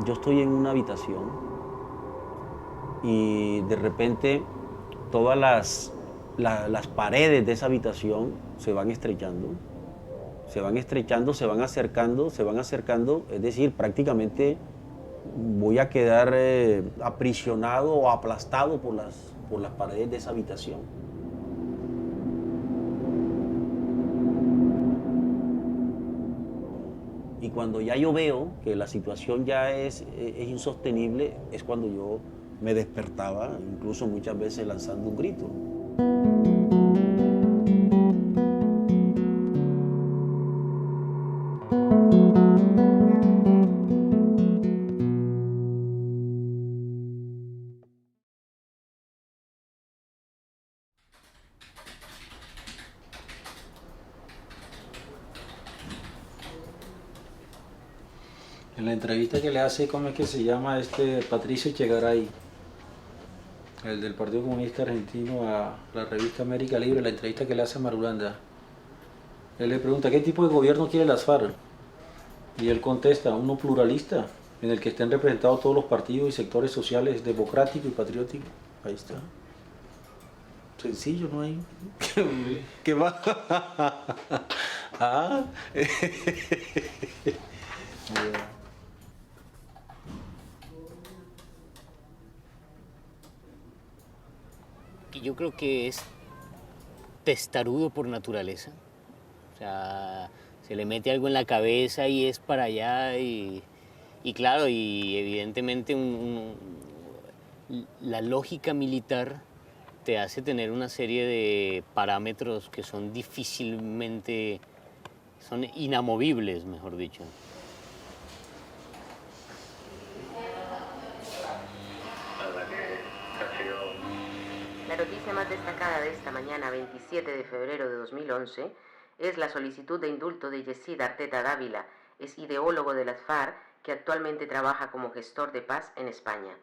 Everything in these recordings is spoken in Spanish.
yo estoy en una habitación y de repente todas las paredes de esa habitación se van estrechando, se van estrechando, se van acercando, se van acercando, es decir, prácticamente voy a quedar aprisionado o aplastado por las paredes de esa habitación. Y cuando ya yo veo que la situación ya es insostenible, es cuando yo me despertaba, incluso muchas veces lanzando un grito. En la entrevista que le hace, ¿cómo es que se llama este Patricio Chegaray? El del Partido Comunista Argentino a la revista América Libre, la entrevista que le hace a Marulanda. Él le pregunta, ¿qué tipo de gobierno quiere las FARC? Y él contesta, uno pluralista, en el que estén representados todos los partidos y sectores sociales, democrático y patriótico. Ahí está. Sencillo, no hay. ¿Qué va? Ah. Y yo creo que es testarudo por naturaleza. O sea, se le mete algo en la cabeza y es para allá y claro, y evidentemente la lógica militar te hace tener una serie de parámetros que son difícilmente, son inamovibles, mejor dicho. La noticia más destacada de esta mañana, 27 de febrero de 2011, es la solicitud de indulto de Yesid Arteta Dávila, es ideólogo de las FARC que actualmente trabaja como gestor de paz en España.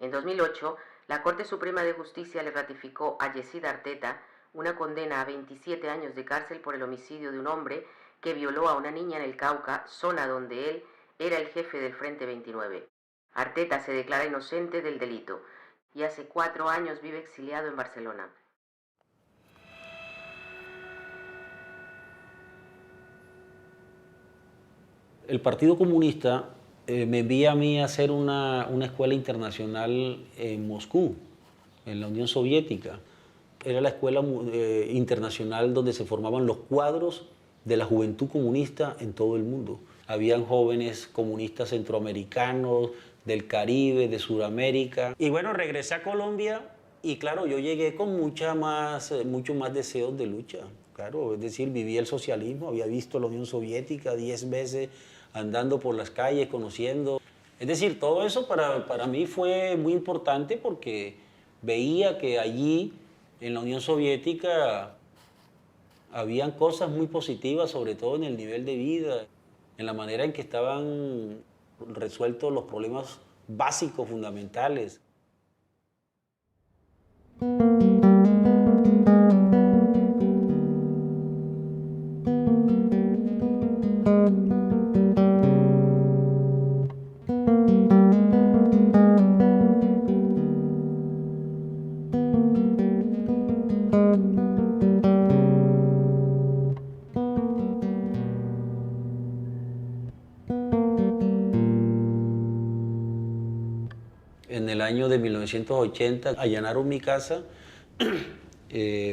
En 2008, la Corte Suprema de Justicia le ratificó a Yesid Arteta una condena a 27 años de cárcel por el homicidio de un hombre que violó a una niña en el Cauca, zona donde él era el jefe del Frente 29. Arteta se declara inocente del delito y hace 4 años vive exiliado en Barcelona. El Partido Comunista me envía a mí a hacer una escuela internacional en Moscú, en la Unión Soviética. Era la escuela internacional donde se formaban los cuadros de la juventud comunista en todo el mundo. Habían jóvenes comunistas centroamericanos, del Caribe, de Sudamérica. Y bueno, regresé a Colombia y claro, yo llegué con mucho más deseos de lucha. Claro, es decir, viví el socialismo, había visto la Unión Soviética 10 veces andando por las calles, conociendo. Es decir, todo eso para mí fue muy importante porque veía que allí, en la Unión Soviética, habían cosas muy positivas, sobre todo en el nivel de vida, en la manera en que estaban resueltos los problemas básicos, fundamentales. En el año de 1980 allanaron mi casa,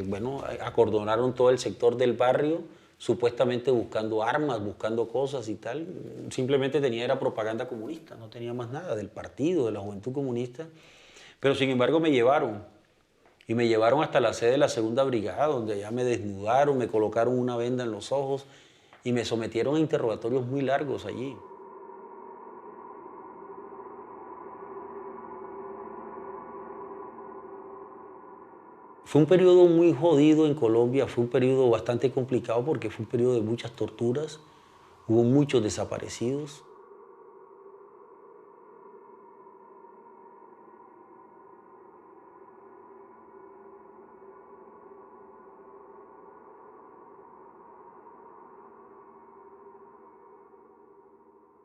bueno, acordonaron todo el sector del barrio, supuestamente buscando armas, buscando cosas y tal. Simplemente tenía era propaganda comunista, no tenía más nada del partido, de la Juventud Comunista. Pero sin embargo me llevaron, y me llevaron hasta la sede de la Segunda Brigada, donde allá me desnudaron, me colocaron una venda en los ojos y me sometieron a interrogatorios muy largos allí. Fue un periodo muy jodido en Colombia, fue un periodo bastante complicado porque fue un periodo de muchas torturas, hubo muchos desaparecidos.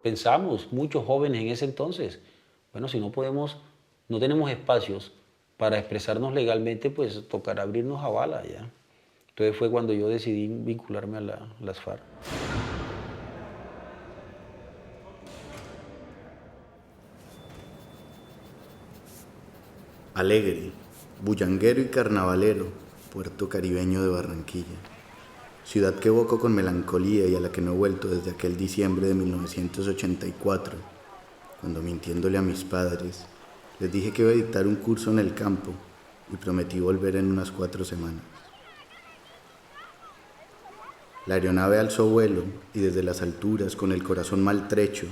Pensamos, muchos jóvenes en ese entonces, bueno, si no podemos, no tenemos espacios para expresarnos legalmente, pues tocará abrirnos a bala ya. Entonces fue cuando yo decidí vincularme a las FARC. Alegre, bullanguero y carnavalero, puerto caribeño de Barranquilla. Ciudad que evoco con melancolía y a la que no he vuelto desde aquel diciembre de 1984, cuando mintiéndole a mis padres, les dije que iba a dictar un curso en el campo y prometí volver en unas 4 semanas. La aeronave alzó vuelo y desde las alturas, con el corazón maltrecho,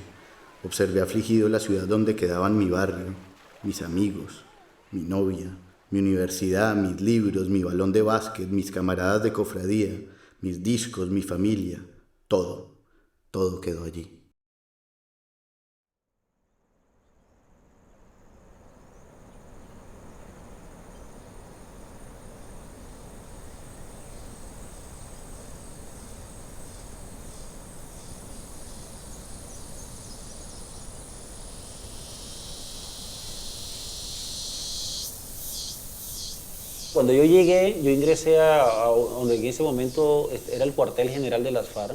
observé afligido la ciudad donde quedaban mi barrio, mis amigos, mi novia, mi universidad, mis libros, mi balón de básquet, mis camaradas de cofradía, mis discos, mi familia, todo quedó allí. Cuando yo llegué, yo ingresé a donde en ese momento era el cuartel general de las FARC.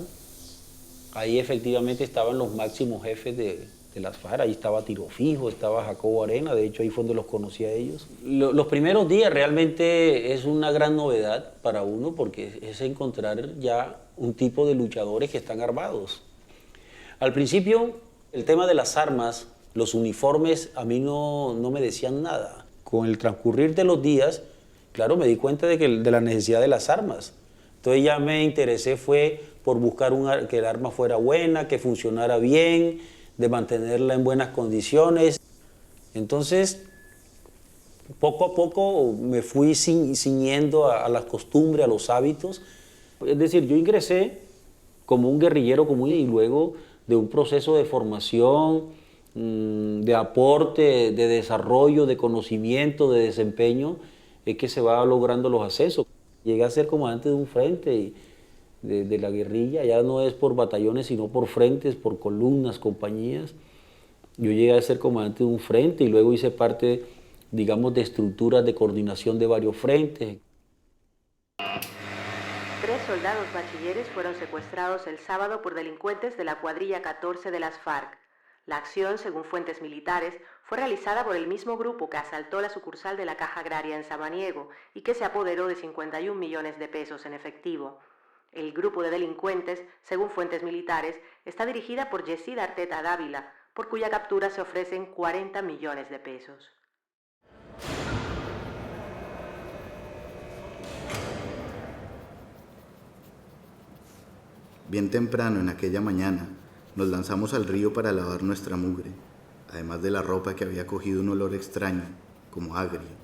Ahí efectivamente estaban los máximos jefes de las FARC. Ahí estaba Tiro Fijo, estaba Jacobo Arena, de hecho ahí fue donde los conocí a ellos. Los primeros días realmente es una gran novedad para uno porque es encontrar ya un tipo de luchadores que están armados. Al principio, el tema de las armas, los uniformes, a mí no me decían nada. Con el transcurrir de los días, claro, me di cuenta de la necesidad de las armas. Entonces ya me interesé fue por buscar que el arma fuera buena, que funcionara bien, de mantenerla en buenas condiciones. Entonces, poco a poco me fui ciñendo a las costumbres, a los hábitos. Es decir, yo ingresé como un guerrillero común y luego de un proceso de formación, de aporte, de desarrollo, de conocimiento, de desempeño, es que se va logrando los ascensos. Llegué a ser comandante de un frente de la guerrilla, ya no es por batallones, sino por frentes, por columnas, compañías. Yo llegué a ser comandante de un frente y luego hice parte, digamos, de estructuras de coordinación de varios frentes. 3 soldados bachilleres fueron secuestrados el sábado por delincuentes de la cuadrilla 14 de las FARC. La acción, según fuentes militares, fue realizada por el mismo grupo que asaltó la sucursal de la Caja Agraria en Samaniego y que se apoderó de 51 millones de pesos en efectivo. El grupo de delincuentes, según fuentes militares, está dirigida por Yesida Arteta Dávila, por cuya captura se ofrecen 40 millones de pesos. Bien temprano en aquella mañana, nos lanzamos al río para lavar nuestra mugre, además de la ropa que había cogido un olor extraño, como agrio.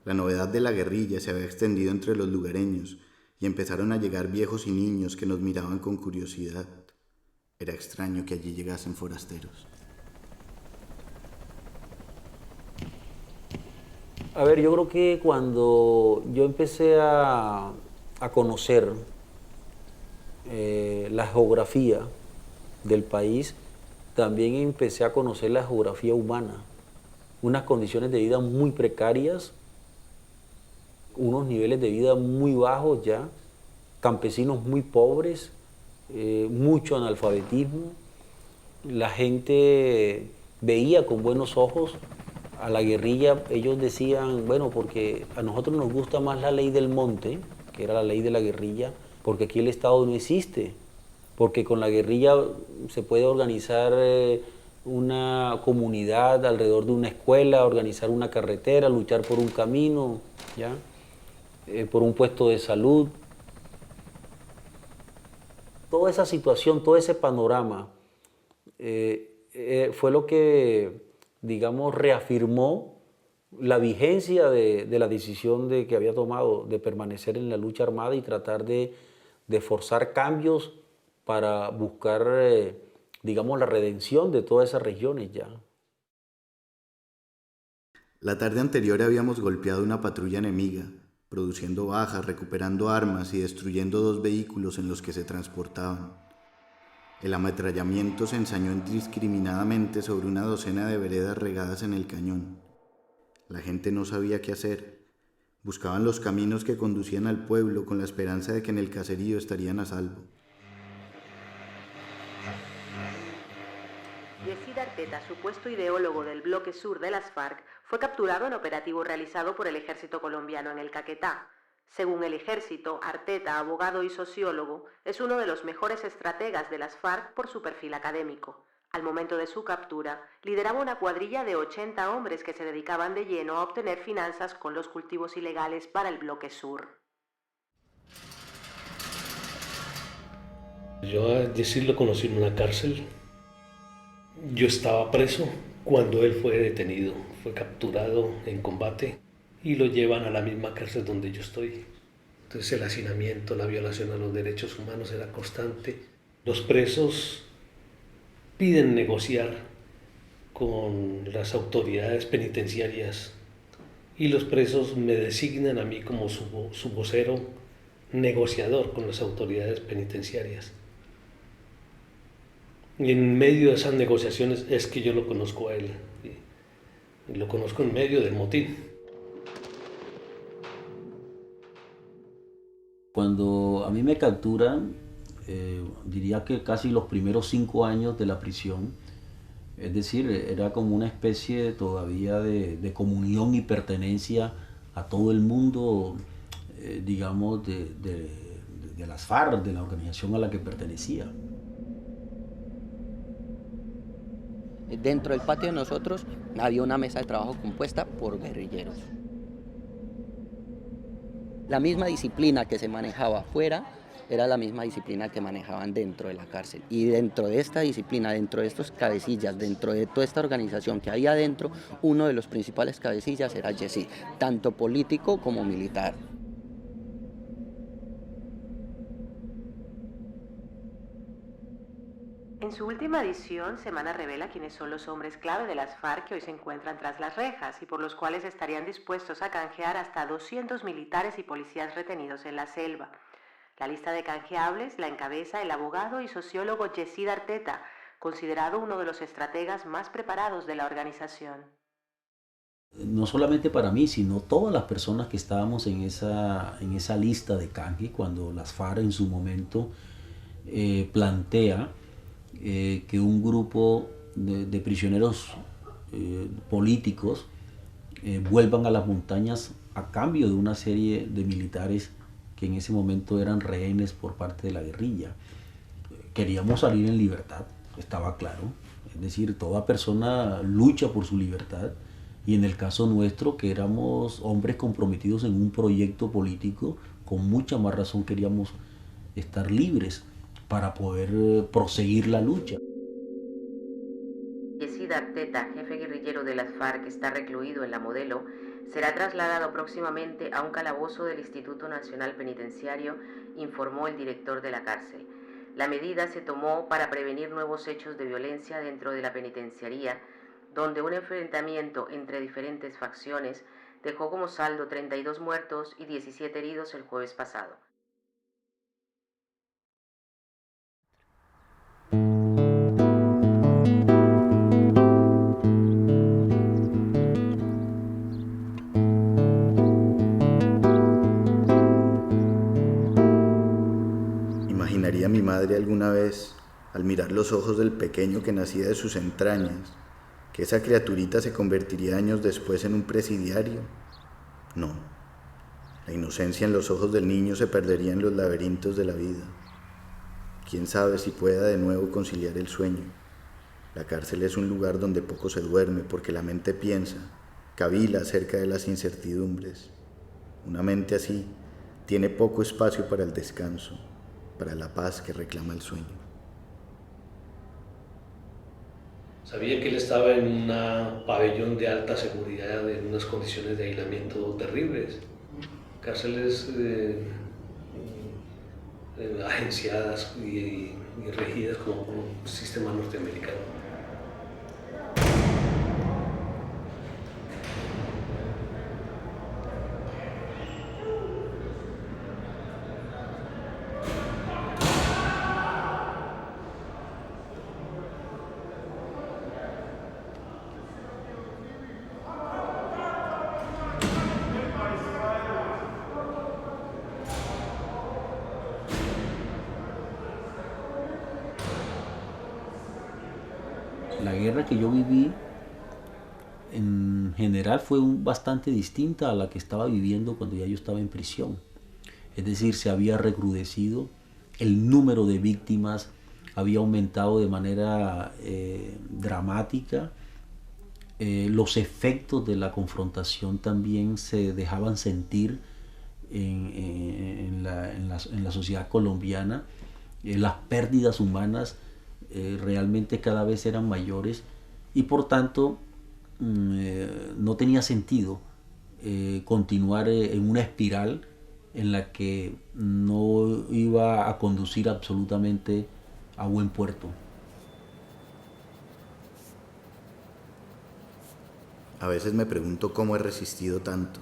La novedad de la guerrilla se había extendido entre los lugareños y empezaron a llegar viejos y niños que nos miraban con curiosidad. Era extraño que allí llegasen forasteros. A ver, yo creo que cuando yo empecé a conocer la geografía del país, también empecé a conocer la geografía humana, unas condiciones de vida muy precarias, unos niveles de vida muy bajos ya, campesinos muy pobres, mucho analfabetismo. La gente veía con buenos ojos a la guerrilla. Ellos decían, bueno, porque a nosotros nos gusta más la ley del monte, que era la ley de la guerrilla, porque aquí el Estado no existe, porque con la guerrilla se puede organizar una comunidad alrededor de una escuela, organizar una carretera, luchar por un camino, ¿ya? Por un puesto de salud. Toda esa situación, todo ese panorama fue lo que, digamos, reafirmó la vigencia de la decisión que había tomado de permanecer en la lucha armada y tratar de forzar cambios para buscar, digamos, la redención de todas esas regiones ya. La tarde anterior habíamos golpeado una patrulla enemiga, produciendo bajas, recuperando armas y destruyendo 2 vehículos en los que se transportaban. El ametrallamiento se ensañó indiscriminadamente sobre una docena de veredas regadas en el cañón. La gente no sabía qué hacer. Buscaban los caminos que conducían al pueblo con la esperanza de que en el caserío estarían a salvo. Yesid Arteta, supuesto ideólogo del bloque sur de las FARC, fue capturado en operativo realizado por el ejército colombiano en el Caquetá. Según el ejército, Arteta, abogado y sociólogo, es uno de los mejores estrategas de las FARC por su perfil académico. Al momento de su captura, lideraba una cuadrilla de 80 hombres que se dedicaban de lleno a obtener finanzas con los cultivos ilegales para el bloque sur. Yo a Yesid lo conocí en una cárcel. Yo estaba preso cuando él fue detenido, fue capturado en combate y lo llevan a la misma cárcel donde yo estoy. Entonces el hacinamiento, la violación a los derechos humanos era constante. Los presos piden negociar con las autoridades penitenciarias y los presos me designan a mí como su vocero negociador con las autoridades penitenciarias. Y en medio de esas negociaciones es que yo lo conozco a él. Y lo conozco en medio del motín. Cuando a mí me capturan, diría que casi los primeros 5 años de la prisión, es decir, era como una especie todavía de comunión y pertenencia a todo el mundo, digamos, de las FARC, de la organización a la que pertenecía. Dentro del patio de nosotros había una mesa de trabajo compuesta por guerrilleros. La misma disciplina que se manejaba afuera era la misma disciplina que manejaban dentro de la cárcel. Y dentro de esta disciplina, dentro de estos cabecillas, dentro de toda esta organización que había adentro, uno de los principales cabecillas era Yesid, tanto político como militar. En su última edición, Semana revela quiénes son los hombres clave de las FARC que hoy se encuentran tras las rejas y por los cuales estarían dispuestos a canjear hasta 200 militares y policías retenidos en la selva. La lista de canjeables la encabeza el abogado y sociólogo Yesid Arteta, considerado uno de los estrategas más preparados de la organización. No solamente para mí, sino todas las personas que estábamos en esa lista de canje, cuando las FARC en su momento plantea que un grupo de prisioneros políticos vuelvan a las montañas a cambio de una serie de militares que en ese momento eran rehenes por parte de la guerrilla. Queríamos salir en libertad, estaba claro. Es decir, toda persona lucha por su libertad y en el caso nuestro, que éramos hombres comprometidos en un proyecto político, con mucha más razón queríamos estar libres para poder proseguir la lucha. Yesid Arteta, jefe guerrillero de las FARC que está recluido en La Modelo, será trasladado próximamente a un calabozo del Instituto Nacional Penitenciario, informó el director de la cárcel. La medida se tomó para prevenir nuevos hechos de violencia dentro de la penitenciaría, donde un enfrentamiento entre diferentes facciones dejó como saldo 32 muertos y 17 heridos el jueves pasado. ¿Imaginaría mi madre alguna vez, al mirar los ojos del pequeño que nacía de sus entrañas, que esa criaturita se convertiría años después en un presidiario? No. La inocencia en los ojos del niño se perdería en los laberintos de la vida. Quién sabe si pueda de nuevo conciliar el sueño. La cárcel es un lugar donde poco se duerme porque la mente piensa, cavila acerca de las incertidumbres. Una mente así tiene poco espacio para el descanso, para la paz que reclama el sueño. Sabía que él estaba en un pabellón de alta seguridad, en unas condiciones de aislamiento terribles. Cárceles agenciadas y regidas como por un sistema norteamericano. La guerra que yo viví en general fue bastante distinta a la que estaba viviendo cuando ya yo estaba en prisión. Es decir, se había recrudecido, el número de víctimas había aumentado de manera dramática, los efectos de la confrontación también se dejaban sentir en la sociedad colombiana, las pérdidas humanas realmente cada vez eran mayores y por tanto no tenía sentido continuar en una espiral en la que no iba a conducir absolutamente a buen puerto. A veces me pregunto cómo he resistido tanto.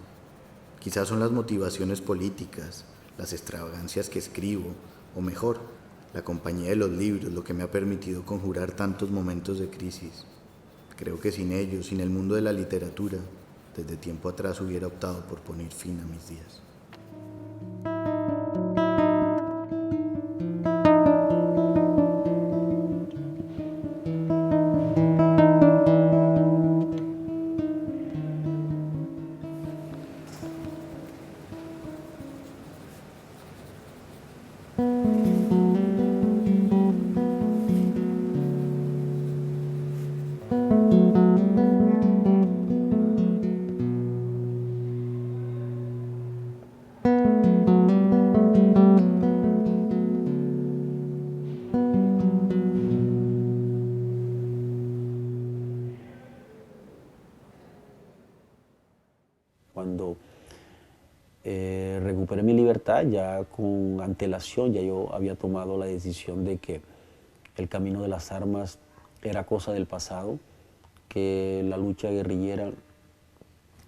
Quizás son las motivaciones políticas, las extravagancias que escribo, o mejor, la compañía de los libros, lo que me ha permitido conjurar tantos momentos de crisis. Creo que sin ellos, sin el mundo de la literatura, desde tiempo atrás hubiera optado por poner fin a mis días. Cuando recuperé mi libertad, ya con antelación, ya yo había tomado la decisión de que el camino de las armas era cosa del pasado, que la lucha guerrillera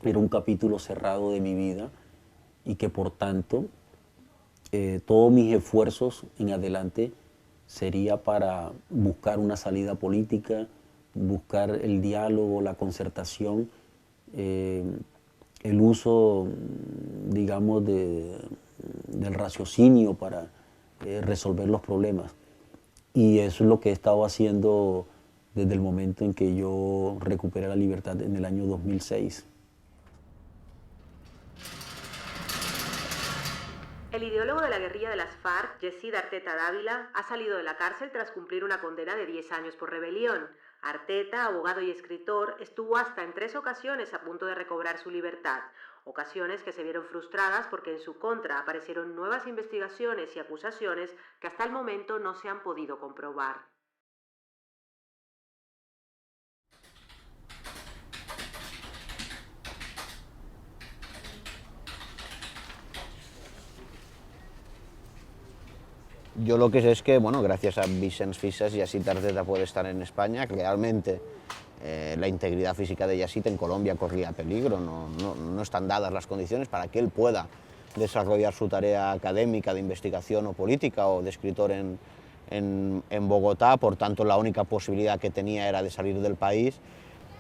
era un capítulo cerrado de mi vida y que por tanto todos mis esfuerzos en adelante sería para buscar una salida política, buscar el diálogo, la concertación, el uso, digamos, del raciocinio para resolver los problemas. Y eso es lo que he estado haciendo desde el momento en que yo recuperé la libertad en el año 2006. El ideólogo de la guerrilla de las FARC, Yesid Arteta Dávila, ha salido de la cárcel tras cumplir una condena de 10 años por rebelión. Arteta, abogado y escritor, estuvo hasta en 3 ocasiones a punto de recobrar su libertad, ocasiones que se vieron frustradas porque en su contra aparecieron nuevas investigaciones y acusaciones que hasta el momento no se han podido comprobar. Yo lo que sé es que, bueno, gracias a Vicens Fisas, Yesid Arteta puede estar en España. Realmente la integridad física de Yesid en Colombia corría peligro, no están dadas las condiciones para que él pueda desarrollar su tarea académica de investigación o política o de escritor en Bogotá. Por tanto, la única posibilidad que tenía era de salir del país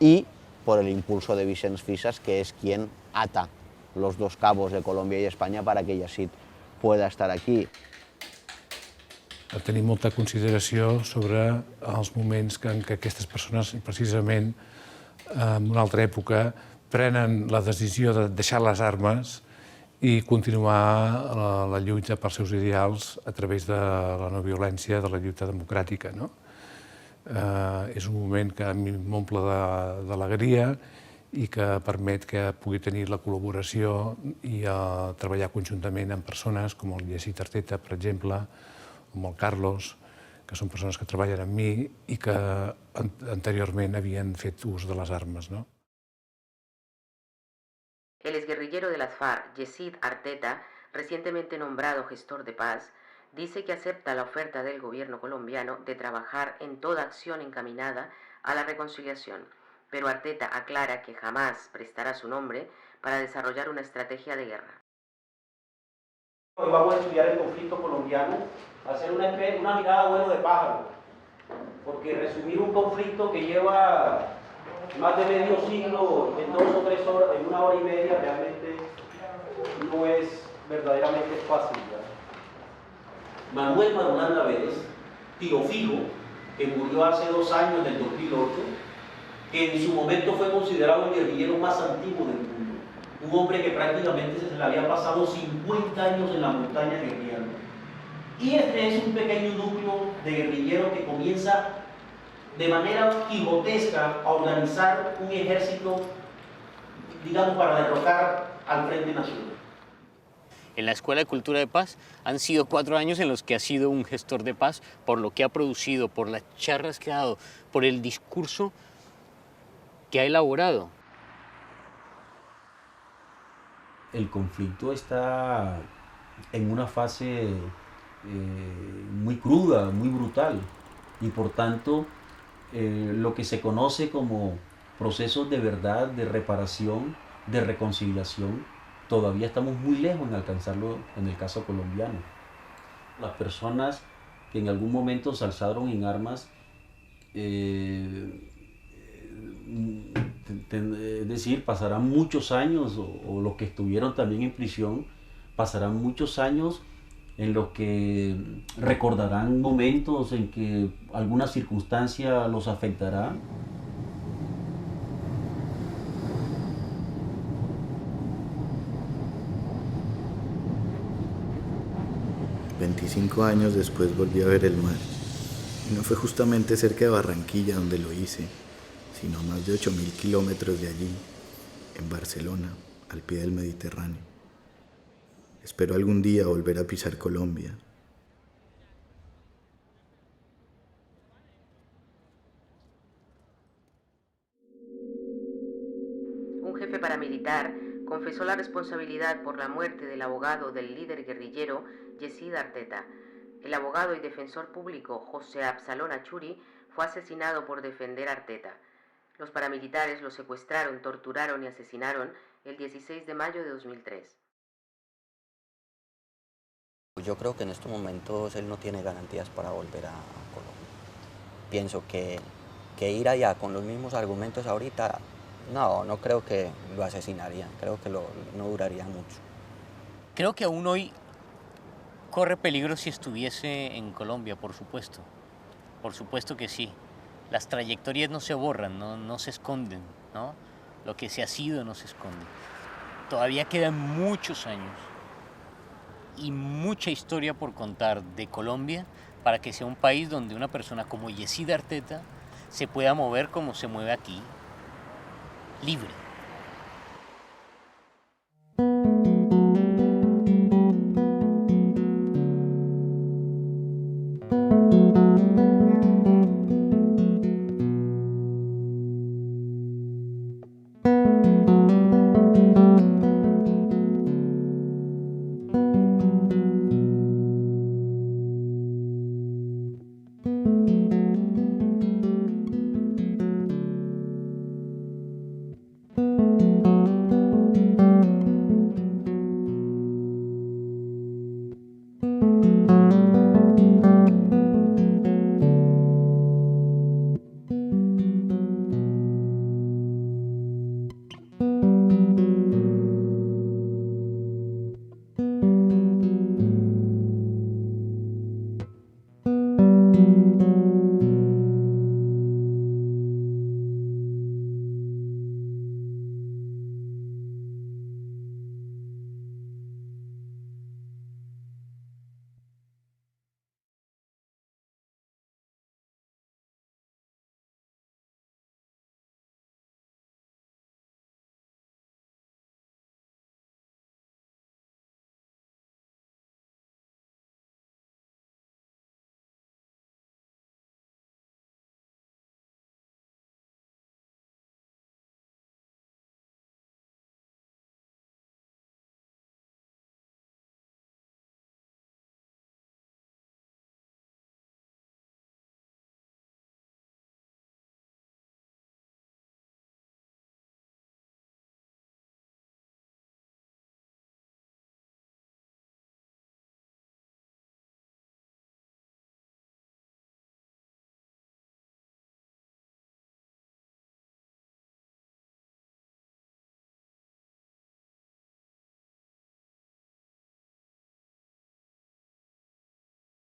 y por el impulso de Vicens Fisas, que es quien ata los dos cabos de Colombia y España para que Yesid pueda estar aquí. Tenim molta consideració sobre els moments en què aquestes persones, precisament en una altra època, prenen la decisió de deixar les armes i continuar la lluita pels seus ideals a través de la no violència, de la lluita democràtica. És un moment que a mi m'omple d'alegria i que permet que pugui tenir la col·laboració i treballar conjuntament amb persones com el Yesid Arteta, per exemple, com el Carlos, que són persones que treballen amb mi i que anteriorment havien fet ús de les armes. El exguerrillero de las FARC, Yesid Arteta, recientemente nombrado gestor de paz, dice que acepta la oferta del gobierno colombiano de trabajar en toda acción encaminada a la reconciliación, pero Arteta aclara que jamás prestará su nombre para desarrollar una estrategia de guerra. Hoy vamos a estudiar el conflicto colombiano, hacer una mirada a vuelo de pájaro, porque resumir un conflicto que lleva más de medio siglo en 2 o 3 horas, en 1 hora y media, realmente no es verdaderamente fácil. Manuel Marulanda Vélez, tiro fijo, que murió hace 2 años, en el 2008, que en su momento fue considerado el guerrillero más antiguo del mundo. Un hombre que prácticamente se le había pasado 50 años en la montaña guerrillando. Y este es un pequeño núcleo de guerrilleros que comienza de manera quijotesca a organizar un ejército, digamos, para derrocar al Frente Nacional. En la Escuela de Cultura de Paz han sido 4 años en los que ha sido un gestor de paz por lo que ha producido, por las charlas que ha dado, por el discurso que ha elaborado. El conflicto está en una fase muy cruda, muy brutal, y por tanto lo que se conoce como procesos de verdad, de reparación, de reconciliación, todavía estamos muy lejos en alcanzarlo en el caso colombiano. Las personas que en algún momento se alzaron en armas, es decir, pasarán muchos años, o los que estuvieron también en prisión, pasarán muchos años en los que recordarán momentos en que alguna circunstancia los afectará. «25 años después volví a ver el mar, y no fue justamente cerca de Barranquilla donde lo hice, sino a más de 8.000 kilómetros de allí, en Barcelona, al pie del Mediterráneo. Espero algún día volver a pisar Colombia». Un jefe paramilitar confesó la responsabilidad por la muerte del abogado del líder guerrillero Yesid Arteta. El abogado y defensor público José Absalón Achuri fue asesinado por defender a Arteta. Los paramilitares lo secuestraron, torturaron y asesinaron el 16 de mayo de 2003. Yo creo que en estos momentos él no tiene garantías para volver a Colombia. Pienso que ir allá con los mismos argumentos ahorita, no creo que lo asesinarían, creo que no duraría mucho. Creo que aún hoy corre peligro si estuviese en Colombia, por supuesto. Por supuesto que sí. Las trayectorias no se borran, no se esconden, ¿no? Lo que se ha sido no se esconde. Todavía quedan muchos años y mucha historia por contar de Colombia para que sea un país donde una persona como Yesid Arteta se pueda mover como se mueve aquí, libre.